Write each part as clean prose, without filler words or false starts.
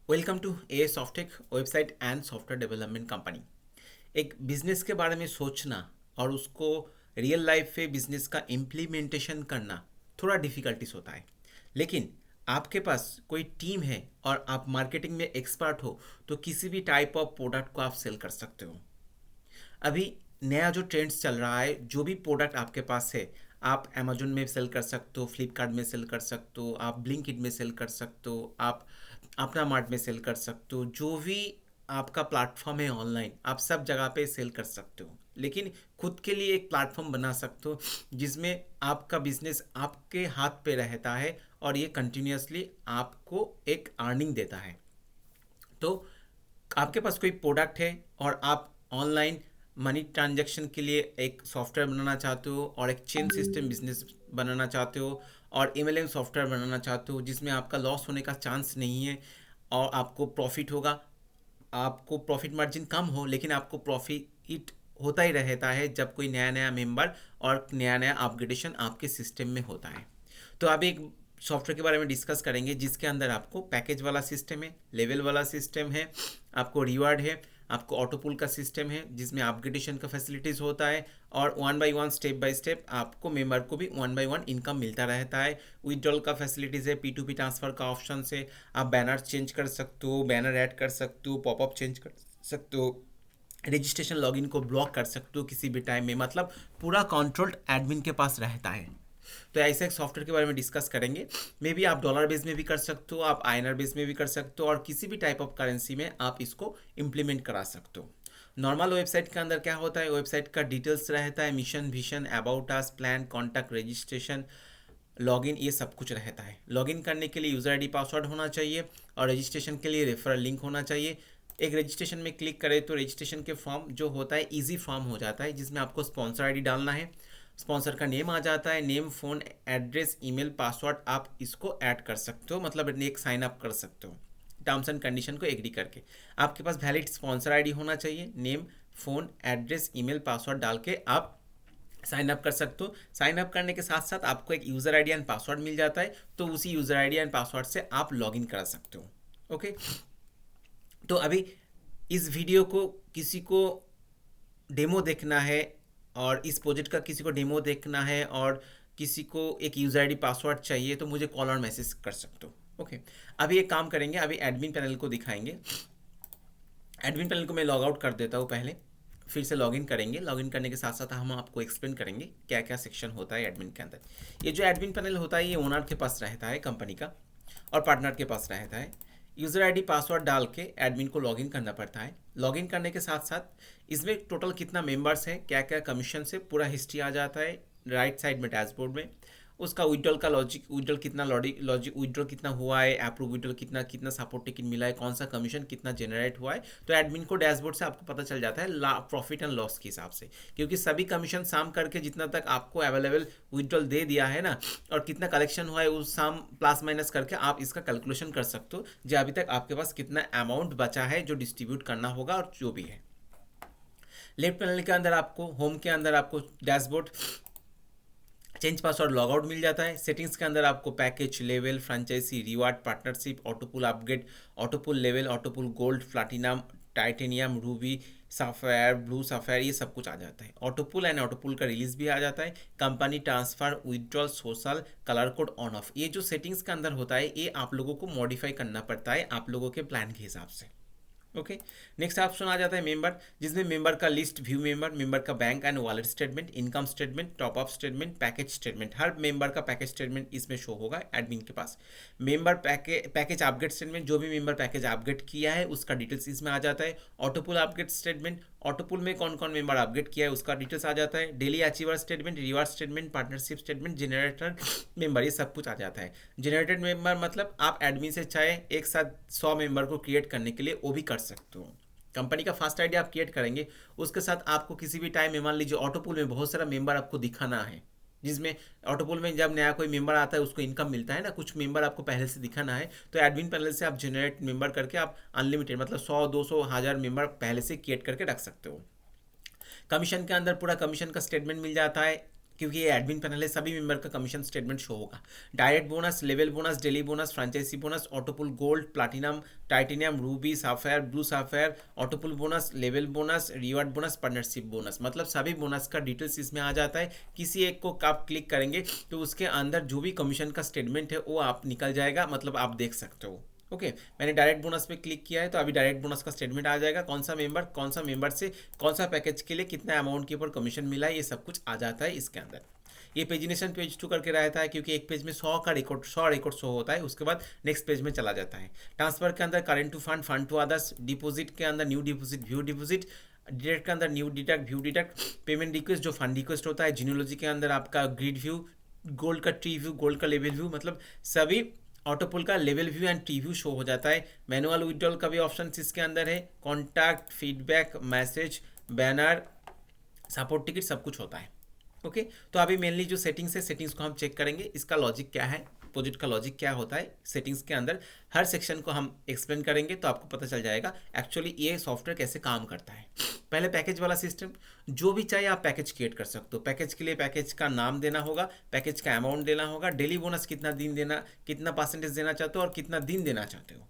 Welcome to a Softech website and software development company. एक business के बारे में सोचना और उसको रियल लाइफ पे बिजनेस का इम्प्लीमेंटेशन करना थोड़ा डिफिकल्टीज होता है। लेकिन आपके पास कोई टीम है और आप मार्केटिंग में एक्सपर्ट हो तो किसी भी टाइप ऑफ प्रोडक्ट को आप सेल कर सकते हो। अभी नया जो ट्रेंड्स चल रहा है, जो भी प्रोडक्ट आपके पास है, आप अमेजोन में सेल कर सकते हो, फ्लिपकार्ट में सेल कर सकते हो, आप ब्लिंकिट में सेल कर सकते हो, आप अपना मार्ट में सेल कर सकते हो। जो भी आपका प्लेटफॉर्म है ऑनलाइन, आप सब जगह पे सेल कर सकते हो। लेकिन खुद के लिए एक प्लेटफॉर्म बना सकते हो जिसमें आपका बिजनेस आपके हाथ पे रहता है और ये कंटिन्यूअसली आपको एक अर्निंग देता है। तो आपके पास कोई प्रोडक्ट है और आप ऑनलाइन मनी ट्रांजैक्शन के लिए एक सॉफ्टवेयर बनाना चाहते हो और एक चेन सिस्टम बिजनेस बनाना चाहते हो और एमएलएम सॉफ्टवेयर बनाना चाहते हो जिसमें आपका लॉस होने का चांस नहीं है और आपको प्रॉफिट होगा। आपको प्रॉफिट मार्जिन कम हो लेकिन आपको प्रॉफिट होता ही रहता है जब कोई नया नया मेंबर और नया नया अपग्रेडेशन आपके सिस्टम में होता है। तो अब एक सॉफ्टवेयर के बारे में डिस्कस करेंगे जिसके अंदर आपको पैकेज वाला सिस्टम है, लेवल वाला सिस्टम है, आपको रिवार्ड है, आपको ऑटोपुल का सिस्टम है जिसमें अपग्रेडेशन का फैसिलिटीज़ होता है और one by one step by step आपको मेंबर को भी वन बाय वन इनकम मिलता रहता है। विड्रॉल का फैसिलिटीज़ है, P2P ट्रांसफ़र का ऑप्शन से आप बैनर चेंज कर सकते हो, बैनर ऐड कर सकते हो, पॉपअप चेंज कर सकते हो, रजिस्ट्रेशन लॉगिन को ब्लॉक कर सकते हो किसी भी टाइम में। मतलब पूरा कंट्रोल्ड एडमिन के पास रहता है। तो ऐसे एक सॉफ्टवेयर के बारे में डिस्कस करेंगे। मे बी आप डॉलर बेस में भी कर सकते हो, आप आईएनआर बेस में भी कर सकते हो और किसी भी टाइप ऑफ करेंसी में आप इसको इम्प्लीमेंट करा सकते हो। नॉर्मल वेबसाइट के अंदर क्या होता है, वेबसाइट का डिटेल्स रहता है, mission vision about us plan contact registration login, ये सब कुछ रहता है। लॉगिन करने के लिए यूज़र आईडी पासवर्ड होना चाहिए और रजिस्ट्रेशन के लिए रेफरल लिंक होना चाहिए। एक रजिस्ट्रेशन में क्लिक करें तो रजिस्ट्रेशन के फॉर्म जो होता है इजी फॉर्म हो जाता है जिसमें आपको स्पॉन्सर आईडी डालना है, स्पॉन्सर का नेम आ जाता है, name, phone, address, email, password, आप इसको ऐड कर सकते हो, मतलब एक साइन अप कर सकते हो टर्म्स एंड कंडीशन को एग्री करके। आपके पास वैलिड स्पॉन्सर आईडी होना चाहिए, name, phone, address, email, password डाल के आप साइन अप कर सकते हो। साइन अप करने के साथ साथ आपको एक यूज़र आईडी एंड पासवर्ड मिल जाता है, तो उसी यूज़र आईडी एंड पासवर्ड से आप लॉगिन करा सकते हो। ओके, तो अभी इस वीडियो को किसी को डेमो देखना है और इस प्रोजेक्ट का किसी को डेमो देखना है और किसी को एक यूज़र आईडी पासवर्ड चाहिए तो मुझे कॉल और मैसेज कर सकते हो। ओके, अभी एक काम करेंगे, अभी एडमिन पैनल को दिखाएंगे। एडमिन पैनल को मैं लॉग आउट कर देता हूँ पहले, फिर से लॉगिन करेंगे। लॉगिन करने के साथ साथ हम आपको एक्सप्लेन करेंगे क्या क्या सेक्शन होता है एडमिन के अंदर। ये जो एडमिन पैनल होता है ये ओनर के पास रहता है कंपनी का और पार्टनर के पास रहता है। यूज़र आईडी पासवर्ड डाल के एडमिन को लॉगिन करना पड़ता है। लॉगिन करने के साथ साथ इसमें टोटल कितना मेंबर्स है, क्या क्या कमीशन से पूरा हिस्ट्री आ जाता है राइट साइड में डैशबोर्ड में। उसका विड्रॉल का लॉजिक, विड्रॉल कितना लॉजिक विड्रॉल कितना हुआ है, अप्रूव विड्रॉल कितना कितना सपोर्ट टिकट मिला है, कौन सा कमीशन कितना जनरेट हुआ है। तो एडमिन को डैशबोर्ड से आपको पता चल जाता है प्रॉफिट एंड लॉस के हिसाब से, क्योंकि सभी कमीशन शाम करके जितना तक आपको अवेलेबल विड्रॉल दे दिया है ना और कितना कलेक्शन हुआ है उस शाम प्लस माइनस करके आप इसका कैलकुलेशन कर सकते हो जो अभी तक आपके पास कितना अमाउंट बचा है जो डिस्ट्रीब्यूट करना होगा और जो भी है। लेफ्ट पैनल के अंदर आपको, होम के अंदर आपको dashboard, change password, log out मिल जाता है। सेटिंग्स के अंदर आपको package, level, franchise, reward, partnership, autopool upgrade, autopool level, autopool gold, platinum, titanium, ruby, sapphire, blue sapphire, ये सब कुछ आ जाता है। ऑटोपुल एंड ऑटोपुल का रिलीज भी आ जाता है। Company transfer, withdrawal, social, colour code on off, ये जो सेटिंग्स के अंदर होता है ये आप लोगों को मॉडिफाई करना पड़ता है आप लोगों के प्लान के हिसाब से। ओके, नेक्स्ट ऑप्शन आ जाता है मेंबर, जिसमें मेंबर का लिस्ट, व्यू मेंबर, मेंबर का bank and wallet statement, income statement, top up statement, package statement, her member का पैकेज स्टेटमेंट इसमें शो होगा एडमिन के पास। मेंबर पैकेज अपग्रेड स्टेटमेंट, जो भी मेंबर पैकेज अपग्रेड किया है उसका डिटेल्स इसमें आ जाता है। ऑटोपुल अपग्रेड स्टेटमेंट, ऑटोपुल में कौन कौन मेंबर अपग्रेड किया है उसका डिटेल्स आ जाता है। Daily achiever statement, reward statement, partnership statement, generator member, ये सब कुछ आ जाता है। जनरेटेड मेंबर मतलब आप एडमिन से चाहे एक साथ 100 मेंबर को क्रिएट करने के लिए वो भी कर सकते हो। कंपनी का फास्ट आईडी आप क्रिएट करेंगे, उसके साथ आपको किसी भी टाइम में, मान लीजिए ऑटोपुल में बहुत सारा मेंबर आपको दिखाना है, जिसमें ऑटोपुल में जब नया कोई मेंबर आता है उसको इनकम मिलता है ना, कुछ मेंबर आपको पहले से दिखाना है तो एडमिन पैनल से आप जनरेट मेंबर करके आप अनलिमिटेड, मतलब 100, 200, 1000 मेंबर पहले से क्रिएट करके रख सकते हो। कमीशन के अंदर पूरा कमीशन का स्टेटमेंट मिल जाता है। क्योंकि ये एडमिन पैनल है, सभी मेंबर का कमीशन स्टेटमेंट शो होगा। Direct bonus, level bonus, daily bonus, franchisee bonus, autopool gold, platinum, titanium, ruby, sapphire, blue sapphire, autopool bonus, level bonus, reward bonus, partnership bonus, मतलब सभी बोनस का details इसमें आ जाता है। किसी एक को आप क्लिक करेंगे तो उसके अंदर जो भी कमीशन का स्टेटमेंट है वो आप निकल जाएगा, मतलब आप देख सकते हो। ओके मैंने डायरेक्ट बोनस पे क्लिक किया है तो अभी डायरेक्ट बोनस का स्टेटमेंट आ जाएगा, कौन सा मेंबर से कौन सा पैकेज के लिए कितना अमाउंट के ऊपर कमीशन मिला है, ये सब कुछ आ जाता है इसके अंदर। ये पेजिनेशन पेज 2 करके रहता है, क्योंकि एक पेज में 100 रिकॉर्ड शो होता है, उसके बाद नेक्स्ट पेज में चला जाता है। ट्रांसफर के अंदर current to fund, fund to others, deposit के अंदर new deposit, view deposit, deduct के अंदर new deduct, view deduct, payment request जो फंड रिक्वेस्ट होता है, जीनियोलॉजी के अंदर आपका ग्रिड व्यू, गोल्ड का ट्री व्यू, गोल्ड का लेवल व्यू, मतलब सभी ऑटोपुल का level view and tree view show हो जाता है। मैनुअल विड्रॉल का भी ऑप्शन इसके अंदर है, contact, feedback, message, banner, support ticket, सब कुछ होता है। ओके तो अभी मेनली जो सेटिंग्स है, सेटिंग्स को हम चेक करेंगे, इसका लॉजिक क्या है, प्रोजेक्ट का लॉजिक क्या होता है सेटिंग्स के अंदर, हर सेक्शन को हम एक्सप्लेन करेंगे तो आपको पता चल जाएगा एक्चुअली ये सॉफ्टवेयर कैसे काम करता है। पहले पैकेज वाला सिस्टम, जो भी चाहिए आप पैकेज क्रिएट कर सकते हो। पैकेज के लिए पैकेज का नाम देना होगा, पैकेज का अमाउंट देना होगा, डेली बोनस कितना दिन देना, कितना परसेंटेज देना चाहते हो और कितना दिन देना चाहते हो,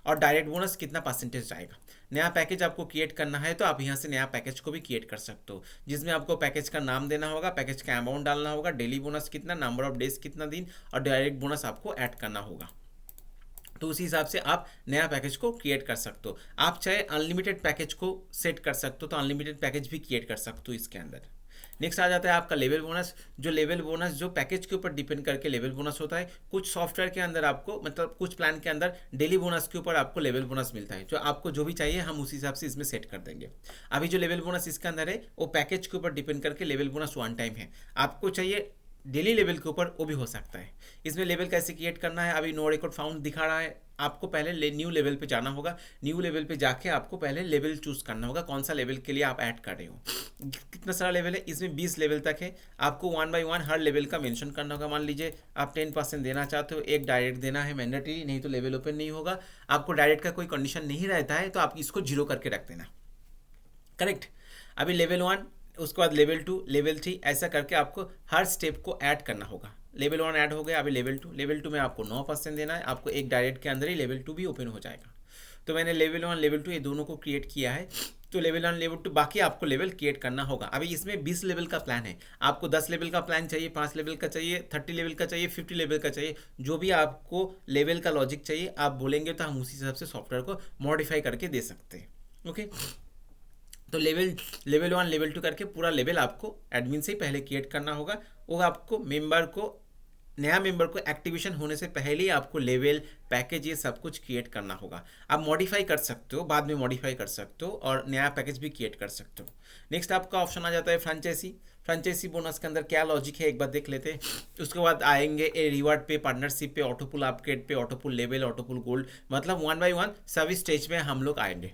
और डायरेक्ट बोनस कितना परसेंटेज आएगा। नया पैकेज आपको क्रिएट करना है तो आप यहाँ से नया पैकेज को भी क्रिएट कर सकते हो, जिसमें आपको पैकेज का नाम देना होगा, पैकेज का अमाउंट डालना होगा, डेली बोनस कितना, नंबर ऑफ डेज कितना दिन, और डायरेक्ट बोनस आपको ऐड करना होगा। तो उसी हिसाब से आप नया पैकेज को क्रिएट कर सकते हो। आप चाहे अनलिमिटेड पैकेज को सेट कर सकते हो तो अनलिमिटेड पैकेज भी क्रिएट कर सकते हो इसके अंदर। नेक्स्ट आ जाता है आपका लेवल बोनस, जो लेवल बोनस जो पैकेज के ऊपर डिपेंड करके लेवल बोनस होता है। कुछ सॉफ्टवेयर के अंदर आपको, मतलब कुछ प्लान के अंदर डेली बोनस के ऊपर आपको लेवल बोनस मिलता है, जो आपको जो भी चाहिए हम उसी हिसाब से इसमें सेट कर देंगे। अभी जो लेवल बोनस इसके अंदर है वो पैकेज के ऊपर डिपेंड करके लेवल बोनस 1 टाइम है। आपको चाहिए डेली लेवल के ऊपर, वो भी हो सकता है। इसमें लेवल कैसे क्रिएट करना है, अभी नो रिकॉर्ड फाउंड दिखा रहा है, आपको पहले न्यू लेवल पे जाना होगा। न्यू लेवल पे जाके आपको पहले लेवल चूज करना होगा, कौन सा लेवल के लिए आप ऐड कर रहे हो। कितना सारा लेवल है इसमें, 20 लेवल तक है। आपको 1 बाई 1 हर लेवल का मेंशन करना होगा। मान लीजिए आप 10% देना चाहते हो, एक डायरेक्ट देना है मैंडेटरी, नहीं तो लेवल ओपन नहीं होगा। आपको डायरेक्ट का कोई कंडीशन नहीं रहता है तो आप इसको 0 करके रख देना, करेक्ट। अभी लेवल 1, उसके बाद लेवल 2, लेवल 3, ऐसा करके आपको हर स्टेप को ऐड करना होगा। लेवल 1 ऐड हो गया, अभी लेवल 2, लेवल 2 में आपको 9% देना है। आपको एक डायरेक्ट के अंदर ही लेवल 2 भी ओपन हो जाएगा। तो मैंने लेवल 1 लेवल 2 ये दोनों को क्रिएट किया है। तो लेवल 1 लेवल 2 बाकी आपको लेवल क्रिएट करना होगा। अभी इसमें 20 लेवल का प्लान है, आपको 10 लेवल का प्लान चाहिए, 5 लेवल का चाहिए, 30 लेवल का चाहिए, 50 लेवल का चाहिए, जो भी आपको लेवल का लॉजिक चाहिए आप बोलेंगे तो हम उसी हिसाब से सॉफ्टवेयर को मॉडिफाई करके दे सकते हैं। ओके तो लेवल 1 लेवल 2 करके पूरा लेवल आपको एडमिन से ही पहले क्रिएट करना होगा। वो आपको नया मेंबर को एक्टिवेशन होने से पहले ही आपको लेवल, पैकेज, ये सब कुछ क्रिएट करना होगा। आप मॉडिफाई कर सकते हो, बाद में मॉडिफाई कर सकते हो और नया पैकेज भी क्रिएट कर सकते हो। नेक्स्ट आपका ऑप्शन आ जाता है फ्रेंचाइजी। फ्रेंचाइजी बोनस के अंदर क्या लॉजिक है एक बार देख लेते हैं। उसके बाद आएंगे रिवार्ड पे, पार्टनरशिप पे, ऑटोपुल अपग्रेड पे, ऑटोपुल लेवल, ऑटोपुल गोल्ड, मतलब 1 बाई 1 सभी स्टेज में हम लोग आएंगे।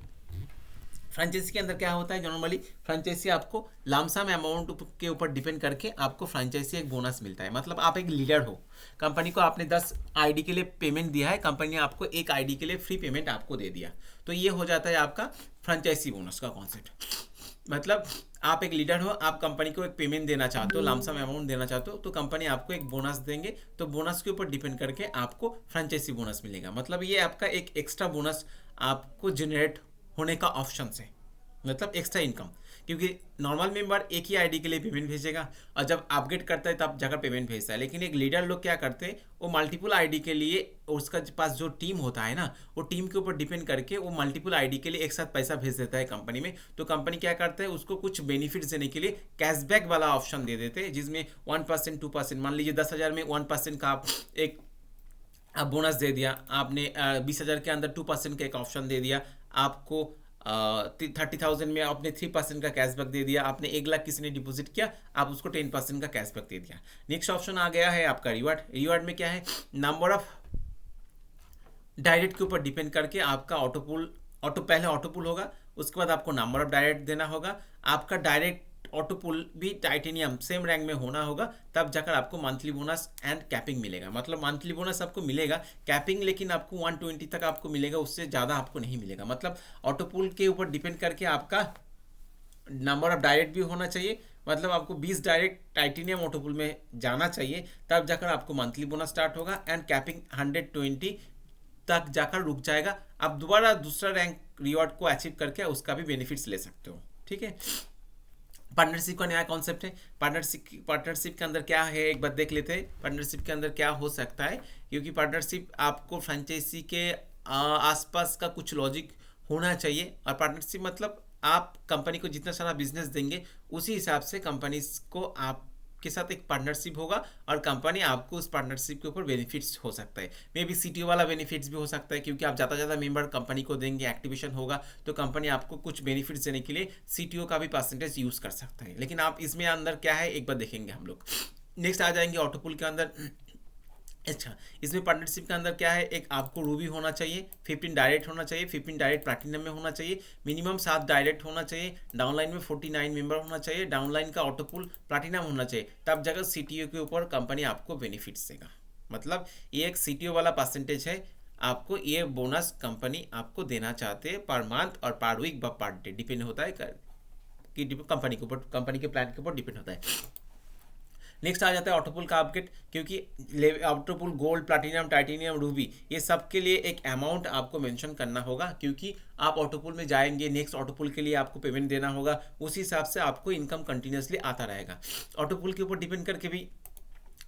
फ्रेंचाइजी के अंदर क्या होता है, नॉर्मली फ्रेंचाइजी आपको लामसम अमाउंट के ऊपर डिपेंड करके आपको फ्रेंचाइजी एक बोनस मिलता है। मतलब आप एक लीडर हो, कंपनी को आपने 10 आईडी के लिए पेमेंट दिया है, कंपनी ने आपको एक आईडी के लिए फ्री पेमेंट आपको दे दिया, तो ये हो जाता है आपका फ्रेंचाइजी बोनस का कॉन्सेप्ट। मतलब आप एक लीडर हो, आप कंपनी को एक पेमेंट देना चाहते हो, लामसम अमाउंट देना चाहते हो, तो कंपनी आपको एक बोनस देंगे, तो बोनस के ऊपर डिपेंड करके आपको फ्रेंचाइजी बोनस मिलेगा। मतलब ये आपका एक एक्स्ट्रा बोनस आपको जनरेट होने का ऑप्शन है, मतलब एक्स्ट्रा इनकम। क्योंकि नॉर्मल मेंबर एक ही आईडी के लिए पेमेंट भेजेगा और जब अपग्रेड करता है तब जाकर पेमेंट भेजता है, लेकिन एक लीडर लोग क्या करते हैं, वो मल्टीपल आईडी के लिए, उसका पास जो टीम होता है ना, वो टीम के ऊपर डिपेंड करके वो मल्टीपल आईडी के लिए एक साथ पैसा भेज देता है कंपनी में। तो कंपनी क्या करता है, उसको कुछ बेनिफिट्स देने के लिए कैशबैक वाला ऑप्शन दे देते हैं, जिसमें 1% 2%, मान लीजिए 10,000 में 1% का आप एक बोनस दे दिया, आपने 20,000 के अंदर 2% का एक ऑप्शन दे दिया, आपको 30,000 में आपने 3% का कैशबैक दे दिया, आपने 1,00,000 किसी ने डिपॉजिट किया, आप उसको 10% का कैशबैक दे दिया। नेक्स्ट ऑप्शन आ गया है आपका रिवार्ड। रिवार्ड में क्या है, नंबर ऑफ डायरेक्ट के ऊपर डिपेंड करके आपका पहले ऑटोपुल होगा, उसके बाद आपको नंबर ऑफ डायरेक्ट देना होगा। आपका डायरेक्ट ऑटोपुल भी टाइटेनियम सेम रैंक में होना होगा, तब जाकर आपको मंथली बोनस एंड कैपिंग मिलेगा। मतलब मंथली बोनस आपको मिलेगा, कैपिंग लेकिन आपको 120 तक आपको मिलेगा, उससे ज़्यादा आपको नहीं मिलेगा। मतलब ऑटोपुल के ऊपर डिपेंड करके आपका नंबर ऑफ डायरेक्ट भी होना चाहिए, मतलब आपको 20 डायरेक्ट टाइटेनियम ऑटोपुल में जाना चाहिए, तब जाकर आपको मंथली बोनस स्टार्ट होगा, एंड कैपिंग 120 तक जाकर रुक जाएगा। आप दोबारा दूसरा रैंक रिवॉर्ड को अचीव करके उसका भी बेनिफिट्स ले सकते हो। ठीक है, पार्टनरशिप का नया कॉन्सेप्ट है। पार्टनरशिप के अंदर क्या है एक बार देख लेते हैं। पार्टनरशिप के अंदर क्या हो सकता है, क्योंकि पार्टनरशिप आपको फ्रेंचाइजी के आसपास का कुछ लॉजिक होना चाहिए। और पार्टनरशिप मतलब आप कंपनी को जितना सारा बिजनेस देंगे उसी हिसाब से कंपनी को आपके साथ एक पार्टनरशिप होगा, और कंपनी आपको उस पार्टनरशिप के ऊपर बेनिफिट्स हो सकता है। मे बी सीटीओ वाला बेनिफिट्स भी हो सकता है, क्योंकि आप ज़्यादा ज़्यादा मेंबर कंपनी को देंगे, एक्टिवेशन होगा, तो कंपनी आपको कुछ बेनिफिट्स देने के लिए सीटीओ का भी परसेंटेज यूज़ कर सकता है। लेकिन आप इसमें अंदर क्या है एक बार देखेंगे हम लोग। नेक्स्ट आ जाएंगे ऑटोपुल के अंदर। अच्छा, इसमें पार्टनरशिप के अंदर क्या है, एक आपको रूबी होना चाहिए, 15 डायरेक्ट होना चाहिए, 15 डायरेक्ट प्लैटिनम में होना चाहिए, मिनिमम 7 डायरेक्ट होना चाहिए, डाउनलाइन में 49 मेंबर होना चाहिए, डाउनलाइन का ऑटोपुल प्लैटिनम होना चाहिए, तब जगह सीटीओ के ऊपर कंपनी आपको बेनिफिट्स देगा। मतलब ये एक सीटीओ वाला परसेंटेज है, आपको ये बोनस कंपनी आपको देना चाहते हैं पर मंथ और पर वीक व पर डे, डिपेंड होता है कि कंपनी के ऊपर, कंपनी के प्लान के ऊपर डिपेंड होता है। नेक्स्ट आ जाता है ऑटोपुल का अपडेट, क्योंकि ऑटोपुल गोल्ड, प्लैटिनम, टाइटेनियम, रूबी, ये सब के लिए एक अमाउंट आपको मेंशन करना होगा, क्योंकि आप ऑटोपुल में जाएंगे, नेक्स्ट ऑटोपुल के लिए आपको पेमेंट देना होगा, उस हिसाब से आपको इनकम कंटिन्यूसली आता रहेगा। ऑटोपुल के ऊपर डिपेंड करके भी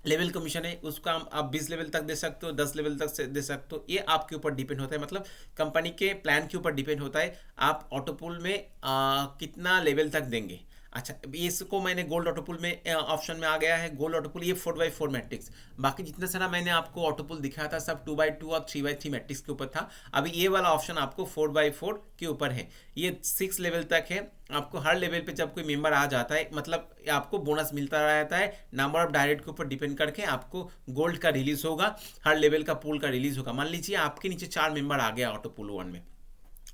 लेवल कमीशन है, उसका आप 20 लेवल तक दे सकते हो, 10 लेवल तक दे सकते हो, ये आपके ऊपर डिपेंड होता है। मतलब कंपनी के प्लान के ऊपर डिपेंड होता है आप ऑटोपुल में कितना लेवल तक देंगे। अच्छा, इसको मैंने गोल्ड ऑटोपुल में ऑप्शन में आ गया है। गोल्ड ऑटोपुल ये 4x4 मैट्रिक्स, बाकी जितना सारा मैंने आपको ऑटोपुल दिखाया था सब 2x2 और 3x3 मैट्रिक्स के ऊपर था। अभी ये वाला ऑप्शन आपको 4x4 के ऊपर है, ये 6 लेवल तक है। आपको हर लेवल पे जब कोई मेंबर आ जाता है, मतलब आपको बोनस मिलता रहता है, नंबर ऑफ डायरेक्ट के ऊपर डिपेंड करके आपको गोल्ड का रिलीज होगा, हर लेवल का पूल का रिलीज होगा। मान लीजिए आपके नीचे 4 मेंबर आ गया ऑटोपुल 1 में,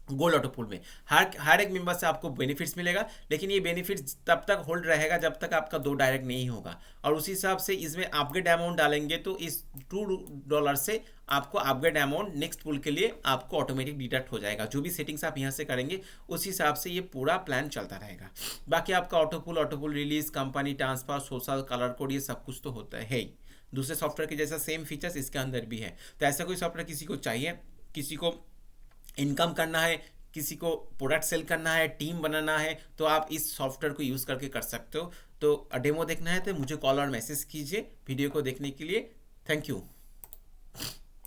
गोल्ड ऑटोपुल में हर एक मेंबर से आपको बेनिफिट्स मिलेगा, लेकिन ये बेनिफिट्स तब तक होल्ड रहेगा जब तक आपका 2 डायरेक्ट नहीं होगा। और उसी हिसाब से इसमें अपग्रेड अमाउंट डालेंगे तो इस $2 से आपको अपग्रेड अमाउंट नेक्स्ट पुल के लिए आपको ऑटोमेटिक डिडक्ट हो जाएगा। जो भी सेटिंग्स आप यहाँ से करेंगे उस हिसाब से ये पूरा प्लान चलता रहेगा। बाकी आपका ऑटोपुल release, company transfer, social, colour code, ये सब कुछ तो होता है ही। दूसरे सॉफ्टवेयर के जैसा सेम फीचर्स इसके अंदर भी है। तो ऐसा कोई सॉफ्टवेयर किसी को चाहिए, किसी को इनकम करना है, किसी को प्रोडक्ट सेल करना है, टीम बनाना है, तो आप इस सॉफ्टवेयर को यूज़ करके कर सकते हो। तो डेमो देखना है तो मुझे कॉल और मैसेज कीजिए वीडियो को देखने के लिए। Thank you.